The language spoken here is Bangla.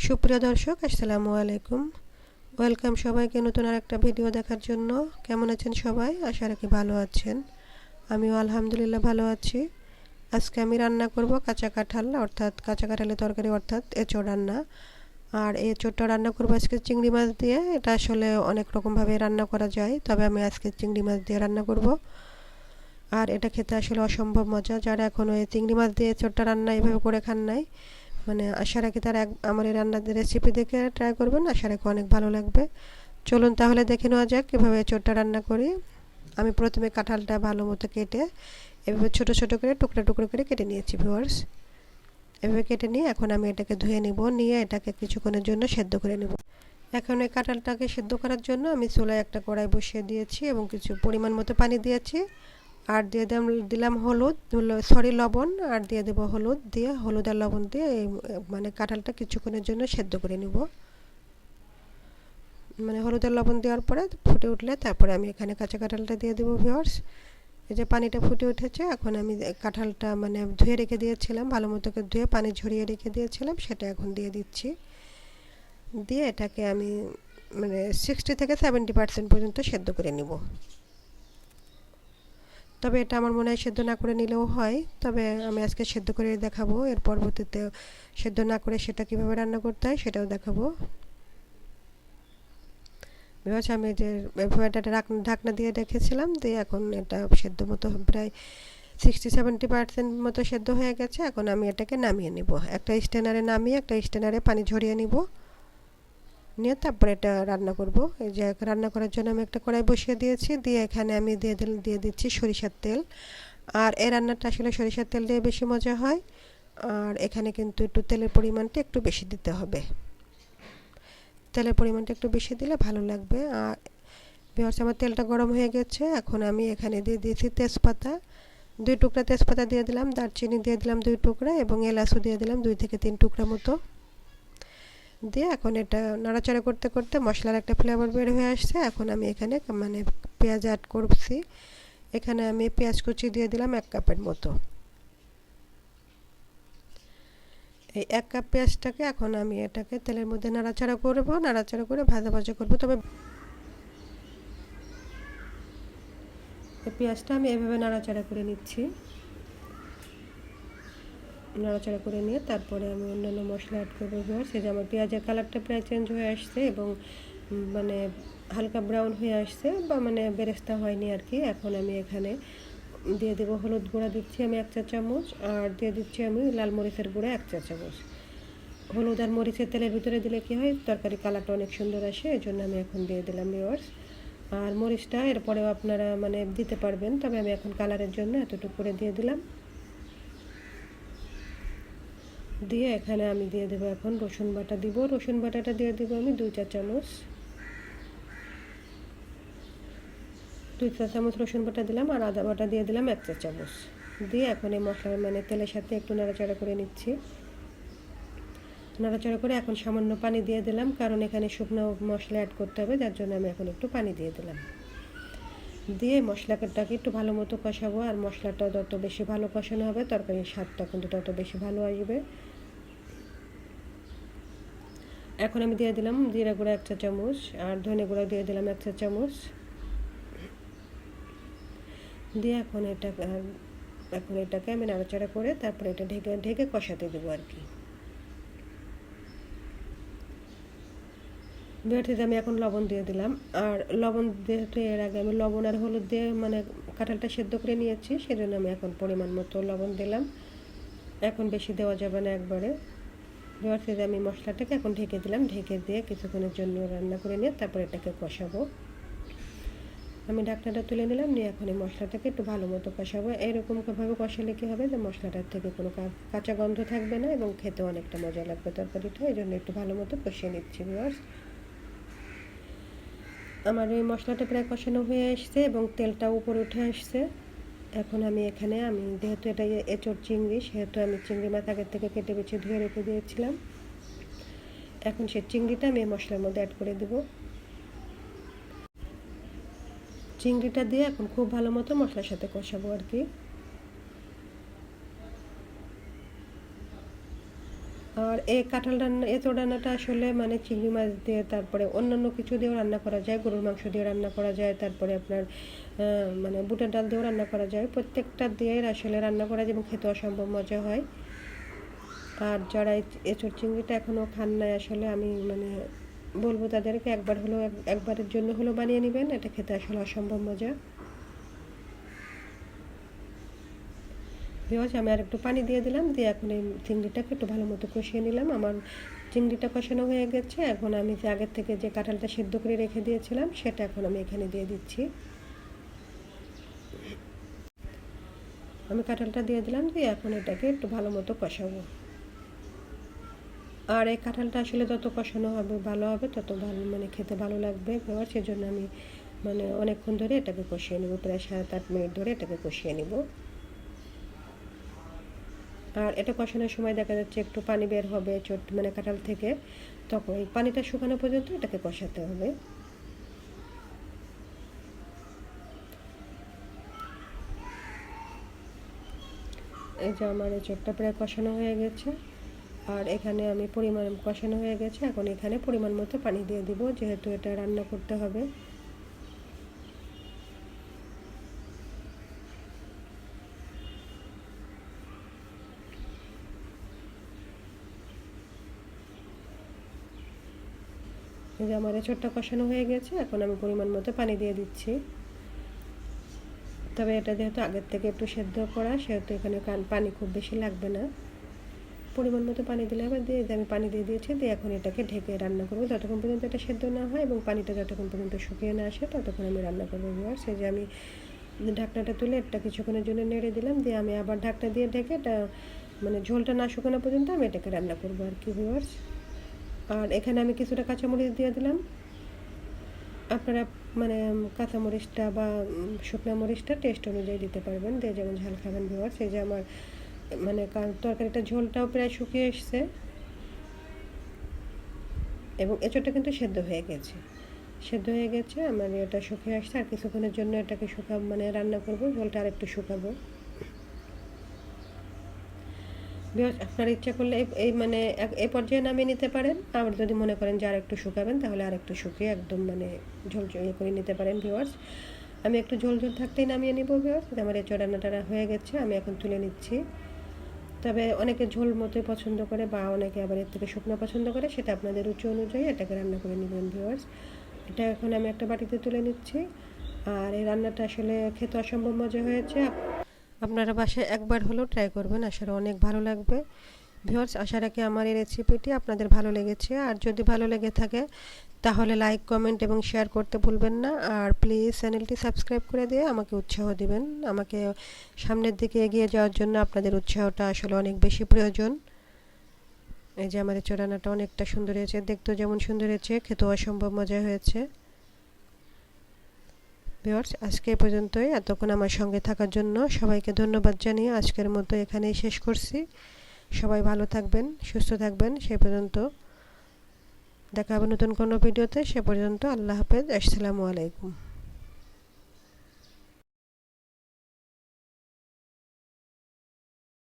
সুপ্রিয় দর্শক, আসসালামু আলাইকুম। ওয়েলকাম সবাইকে নতুন আরেকটা ভিডিও দেখার জন্য। কেমন আছেন সবাই? আশা রাখি ভালো আছেন। আমিও আলহামদুলিল্লাহ ভালো আছি। আজকে আমি রান্না করব কাঁচা কাঁঠাল, অর্থাৎ কাঁচা কাঁঠালের তরকারি, অর্থাৎ এঁচোড় রান্না। আর এই এঁচোড়টা রান্না করবো আজকে চিংড়ি মাছ দিয়ে। এটা আসলে অনেক রকমভাবে রান্না করা যায়, তবে আমি আজকে চিংড়ি মাছ দিয়ে রান্না করব। আর এটা খেতে আসলে অসম্ভব মজা। যারা এখনও এই চিংড়ি মাছ দিয়ে এঁচোড়টা রান্না এভাবে করে খান নাই, আশা রাখি তারা আমার এই রান্নার রেসিপি দেখে ট্রাই করবেন। আশা রাখি অনেক ভালো লাগবে। চলুন তাহলে দেখে নেওয়া যাক কীভাবে এঁচোড়টা রান্না করি। আমি প্রথমে কাঁঠালটা ভালো মতো কেটে এভাবে ছোট ছোট করে টুকরো টুকরো করে কেটে নিয়েছি ভিউয়ার্স। এভাবে কেটে নিয়ে এখন আমি এটাকে ধুয়ে নিব, নিয়ে এটাকে কিছুক্ষণের জন্য সেদ্ধ করে নেব। এখন এই কাঁঠালটাকে সেদ্ধ করার জন্য আমি চুলায় একটা কড়াই বসিয়ে দিয়েছি এবং কিছু পরিমাণ মতো পানি দিয়েছি। আর দিয়ে দিলাম লবণ, আর দিয়ে দেবো হলুদ। দিয়ে হলুদ আর লবণ দিয়ে কাঁঠালটা কিছুক্ষণের জন্য সেদ্ধ করে নিব। হলুদ আর লবণ দেওয়ার পরে ফুটে উঠলে তারপরে আমি এখানে কাঁচা কাঁঠালটা দিয়ে দেবো ভিউয়ার্স। এই যে পানিটা ফুটে উঠেছে, এখন আমি কাঁঠালটা ধুয়ে রেখে দিয়েছিলাম, ভালো মতো করে ধুয়ে পানি ঝরিয়ে রেখে দিয়েছিলাম, সেটা এখন দিয়ে দিচ্ছি। দিয়ে এটাকে আমি 60 থেকে 70% পর্যন্ত সেদ্ধ করে নিব। তবে এটা আমার মনে হয় সেদ্ধ না করে নিলেও হয়, তবে আমি আজকে সেদ্ধ করে দেখাবো। এর পরবর্তীতে সেদ্ধ না করে সেটা কীভাবে রান্না করতে হয় সেটাও দেখাবো। আমি যে এটা ঢাকনা দিয়ে রেখেছিলাম, দিয়ে এখন এটা সেদ্ধ মতো প্রায় 60-70% মতো সেদ্ধ হয়ে গেছে। এখন আমি এটাকে নামিয়ে নিব, একটা স্ট্যানারে নামিয়ে একটা স্ট্যানারে পানি ঝরিয়ে নিব, নিয়ে তারপরে এটা রান্না করব। এই যে রান্না করার জন্য আমি একটা কড়াই বসিয়ে দিয়েছি, দিয়ে এখানে আমি দিয়ে দিচ্ছি সরিষার তেল। আর এই রান্নাটা আসলে সরিষার তেল দিয়ে বেশি মজা হয়। আর এখানে কিন্তু একটু তেলের পরিমাণটা একটু বেশি দিতে হবে, তেলের পরিমাণটা একটু বেশি দিলে ভালো লাগবে। আর ভিউয়ার্স, আমার তেলটা গরম হয়ে গেছে। এখন আমি এখানে দিয়ে দিয়েছি তেজপাতা, 2 টুকরা তেজপাতা দিয়ে দিলাম, দারচিনি দিয়ে দিলাম 2 টুকরা, এবং এলাচও দিয়ে দিলাম 2 থেকে 3 টুকরা মতো। দিয়ে এখন এটা নাড়াচাড়া করতে করতে মশলার একটা ফ্লেভার বের হয়ে আসছে। এখন আমি এখানে পেঁয়াজ অ্যাড করছি। এখানে আমি পেঁয়াজ কুচি দিয়ে দিলাম 1 কাপের মতো। এই 1 কাপ পেঁয়াজটাকে এখন আমি এটাকে তেলের মধ্যে নাড়াচাড়া করে ভাজা ভাজা করব। তবে এই পেঁয়াজটা আমি এভাবে নাড়াচাড়া করে নিচ্ছি। নাড়াচাড়া করে নিয়ে তারপরে আমি অন্যান্য মশলা অ্যাড করবো। সেই যে আমার পেঁয়াজের কালারটা প্রায় চেঞ্জ হয়ে আসছে এবং হালকা ব্রাউন হয়ে আসছে, বা বেরেস্তা হয়নি আর কি। এখন আমি এখানে দিয়ে দেবো হলুদ গুঁড়া, দিচ্ছি আমি 1 চা চামচ, আর দিয়ে দিচ্ছি আমি লাল মরিচের গুঁড়া 1 চা চামচ। হলুদ আর মরিচের তেলের ভিতরে দিলে কি হয়, তরকারি কালারটা অনেক সুন্দর আসে, এই জন্য আমি এখন দিয়ে দিলাম ভিউয়ার্স। আর মরিচটা এরপরেও আপনারা দিতে পারবেন, তবে আমি এখন কালারের জন্য এতটুকু করে দিয়ে দিলাম। দিয়ে এখানে আমি দিয়ে দেবো এখন রসুন বাটা দিব। রসুন বাটাটা দিয়ে দেবো আমি 2 চা চামচ। 2 চা চামচ রসুন বাটা দিলাম, আর আদা বাটা দিয়ে দিলাম 1 চা চামচ। দিয়ে এখন এই মশলা তেলের সাথে একটু নাড়াচাড়া করে নিচ্ছি। নাড়াচাড়া করে এখন সামান্য পানি দিয়ে দিলাম, কারণ এখানে শুকনো মশলা অ্যাড করতে হবে, যার জন্য আমি এখন একটু পানি দিয়ে দিলাম। দিয়ে মশলাটাকে একটু ভালো মতো কষাবো। আর মশলাটা যত বেশি ভালো কষানো হবে, তরকারির স্বাদটা কিন্তু তত বেশি ভালো আসবে। এখন আমি দিয়ে দিলাম জিরা গুঁড়া 1 চা চামচ, আর ধনে গুঁড়া দিয়ে দিলাম 1 চা চামচ। দিয়ে এখন এটাকে আমি নাড়াচাড়া করে তারপরে এটা ঢেকে কষাতে দেবো আর কি। বেড়ে আমি এখন লবণ দিয়ে দিলাম। আর লবণ যেহেতু এর আগে আমি লবণ আর হলুদ দিয়ে কাঁঠালটা সেদ্ধ করে নিয়েছি, সেজন্য আমি এখন পরিমাণ মতো লবণ দিলাম। এখন বেশি দেওয়া যাবে না একবারে। দেওয়ার থেকে আমি মশলাটাকে এখন ঢেকে দিলাম, ঢেকে দিয়ে কিছুক্ষণের জন্য রান্না করে নিয়ে তারপর এটাকে কষাবো। আমি ঢাকনাটা তুলে নিলাম, নিয়ে এখন এই মশলাটাকে একটু ভালো মতো কষাবো। এরকমভাবে কষালে কী হবে, যে মশলাটার থেকে কোনো কাঁচা গন্ধ থাকবে না এবং খেতে অনেকটা মজা লাগবে তরকারিটা। এই জন্য একটু ভালো মতো কষিয়ে নিচ্ছি ভিউয়ার্স। আমার এই মশলাটা প্রায় কষানো হয়ে আসছে এবং তেলটা উপরে উঠে আসছে। এখন আমি যেহেতু এটা এঁচোড় চিংড়ি, সেহেতু আমি চিংড়ি মাছ আগের থেকে কেটে বেছে ধুয়ে রেখে দিয়েছিলাম। এখন সেই চিংড়িটা আমি এই মশলার মধ্যে অ্যাড করে দেব। চিংড়িটা দিয়ে এখন খুব ভালো মতো মশলার সাথে কষাবো আর কি। আর এই কাঁঠাল রান্না এঁচোড় রান্নাটা আসলে মানে চিংড়ি মাছ দিয়ে, তারপরে অন্যান্য কিছু দিয়েও রান্না করা যায়, গরুর মাংস দিয়ে রান্না করা যায়, তারপরে আপনার মানে বুটের ডাল দিয়েও রান্না করা যায়, প্রত্যেকটা দিয়েই আসলে রান্না করা যায় এবং খেতে অসম্ভব মজা হয়। আর যারা এঁচোড় চিংড়িটা এখনও খান নাই, আসলে আমি মানে বলবো তাদেরকে একবার হলেও একবারের জন্য হলেও বানিয়ে নেবেন, এটা খেতে আসলে অসম্ভব মজা। ভিউয়ার্স, আমি আর একটু পানি দিয়ে দিলাম, দিয়ে এখন এই চিংড়িটাকে একটু ভালো মতো কষিয়ে নিলাম। আমার চিংড়িটা কষানো হয়ে গেছে। এখন আমি যে আগের থেকে যে কাঁঠালটা সিদ্ধ করে রেখে দিয়েছিলাম সেটা এখন আমি এখানে দিয়ে দিচ্ছি। আমি কাঁঠালটা দিয়ে দিলাম, দিয়ে এখন এটাকে একটু ভালো মতো কষাবো। আর এই কাঁঠালটা আসলে যত কষানো হবে ভালো হবে, তত ভালো মানে খেতে ভালো লাগবে ভিউয়ার্স। সেজন্য আমি মানে অনেকক্ষণ ধরে এটাকে কষিয়ে নেব, প্রায় 7-8 মিনিট ধরে এটাকে কষিয়ে নেব। আর এটা কষানোর সময় দেখা যাচ্ছে একটু পানি বের হবে মানে কাঁঠাল থেকে, তখন এই পানিটা শুকানো পর্যন্ত এটাকে কষাতে হবে। এই যে আমার এই চোখটা প্রায় কষানো হয়ে গেছে, আর এখানে আমি পরিমাণ কষানো হয়ে গেছে। এখন এখানে পরিমাণ মতো পানি দিয়ে দিব, যেহেতু এটা রান্না করতে হবে। এই যে আমার এঁচোড়টা কষানো হয়ে গেছে, এখন আমি পরিমাণ মতো পানি দিয়ে দিচ্ছি। তবে এটা যেহেতু আগের থেকে একটু সেদ্ধ করা, সেহেতু এখানে পানি খুব বেশি লাগবে না। পরিমাণ মতো পানি দিলে আবার দিয়ে আমি পানি দিয়ে দিয়েছি, দিয়ে এখন এটাকে ঢেকে রান্না করবো যতক্ষণ পর্যন্ত এটা সেদ্ধ না হয় এবং পানিটা যতক্ষণ পর্যন্ত শুকিয়ে না আসে ততক্ষণ আমি রান্না করবো ভিউয়ার্স। এই যে আমি ঢাকনাটা তুলে এটা কিছুক্ষণের জন্য নেড়ে দিলাম, দিয়ে আমি আবার ঢাকনা দিয়ে ঢেকে এটা মানে ঝোলটা না শুকানো পর্যন্ত আমি এটাকে রান্না করবো আর কি ভিউয়ার্স। আর এখানে আমি কিছুটা কাঁচামরিচ দিয়ে দিলাম। আপনারা মানে কাঁচামরিচটা বা শুকনো মরিচটা টেস্ট অনুযায়ী দিতে পারবেন, দিয়ে যেমন ঝাল খাবেন ভিউয়ার্স। এই যে আমার মানে তরকারিটা ঝোলটাও প্রায় শুকিয়ে এসছে এবং এঁচোড়টা কিন্তু সেদ্ধ হয়ে গেছে। আমার এটা শুকিয়ে আসছে, আর কিছুক্ষণের জন্য এটাকে মানে রান্না করব, ঝোলটা আর একটু শুকাবো। আপনার ইচ্ছা করলে এই মানে এই পর্যায়ে নামিয়ে নিতে পারেন, আবার যদি মনে করেন যে আর একটু শুকাবেন তাহলে আর একটু শুকিয়ে একদম মানে ঝোল করে নিতে পারেন ভিউয়ার্স। আমি একটু ঝোল থাকতেই নামিয়ে নিব ভিউয়ার্স। আমার এঁচোড় রান্নাটা হয়ে গেছে, আমি এখন তুলে নিচ্ছি। তবে অনেকে ঝোল মতোই পছন্দ করে বা অনেকে আবার এর থেকে শুকনো পছন্দ করে, সেটা আপনাদের রুচি অনুযায়ী এটাকে রান্না করে নেবেন ভিউয়ার্স। এটা এখন আমি একটা বাটিতে তুলে নিচ্ছি। আর এই রান্নাটা আসলে খেতে অসম্ভব মজা হয়েছে। আপনারা বাসায় একবার হলেও ট্রাই করবেন, আসলে অনেক ভালো লাগবে ভিউয়ার্স। আশা রাখি আমার এই রেসিপিটি আপনাদের ভালো লেগেছে। আর যদি ভালো লেগে থাকে তাহলে লাইক, কমেন্ট এবং শেয়ার করতে ভুলবেন না। আর প্লিজ চ্যানেলটি সাবস্ক্রাইব করে দিয়ে আমাকে উৎসাহ দিবেন। আমাকে সামনের দিকে এগিয়ে যাওয়ার জন্য আপনাদের উৎসাহটা আসলে অনেক বেশি প্রয়োজন। এই যে আমার এঁচোড় রান্নাটা অনেকটা সুন্দর হয়েছে, দেখতেও যেমন সুন্দর হয়েছে, খেতেও অসম্ভব মজা হয়েছে ভিউয়ার্স। আজকে এই পর্যন্তই। এতক্ষণ আমার সঙ্গে থাকার জন্য সবাইকে ধন্যবাদ জানিয়ে আজকের মতো এখানেই শেষ করছি। সবাই ভালো থাকবেন, সুস্থ থাকবেন। সে পর্যন্ত দেখা হবে নতুন কোনো ভিডিওতে। সে পর্যন্ত আল্লাহ হাফেজ, আসসালামু আলাইকুম।